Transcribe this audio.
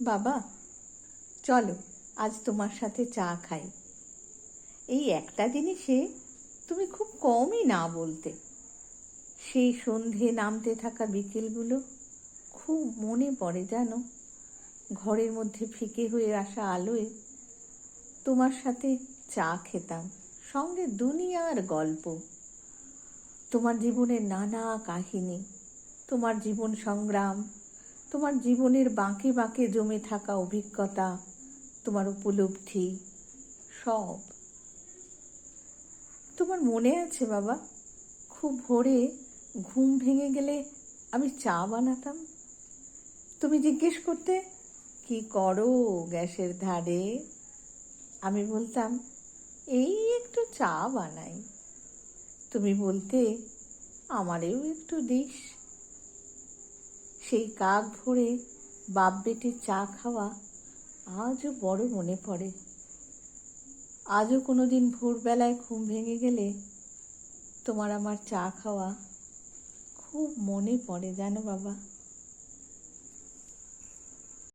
বাবা, চলো আজ তোমার সাথে চা খাই। এই একটা জিনিসে তুমি খুব কমই না বলতে। সেই সন্ধে নামতে থাকা বিকেলগুলো খুব মনে পড়ে জানো। ঘরের মধ্যে ফিকে হয়ে আসা আলোয় তোমার সাথে চা খেতাম, সঙ্গে দুনিয়ার গল্প, তোমার জীবনের নানা কাহিনী, তোমার জীবন সংগ্রাম, তোমার জীবনের বাঁকে বাঁকে জমে থাকা অভিজ্ঞতা, তোমার উপলব্ধি, সব। তোমার মনে আছে বাবা, খুব ভোরে ঘুম ভেঙে গেলে আমি চা বানাতাম। তুমি জিজ্ঞেস করতে, কি করো গ্যাসের ধারে? আমি বলতাম, এই একটু চা বানাই। তুমি বলতে, আমারেও একটু দিস। সেই কাক ভরে বাপ বেটির চা খাওয়া আজও বড় মনে পড়ে। আজও কোনো দিন ভোরবেলায় ঘুম ভেঙে গেলে তোমার আমার চা খাওয়া খুব মনে পড়ে জানো বাবা।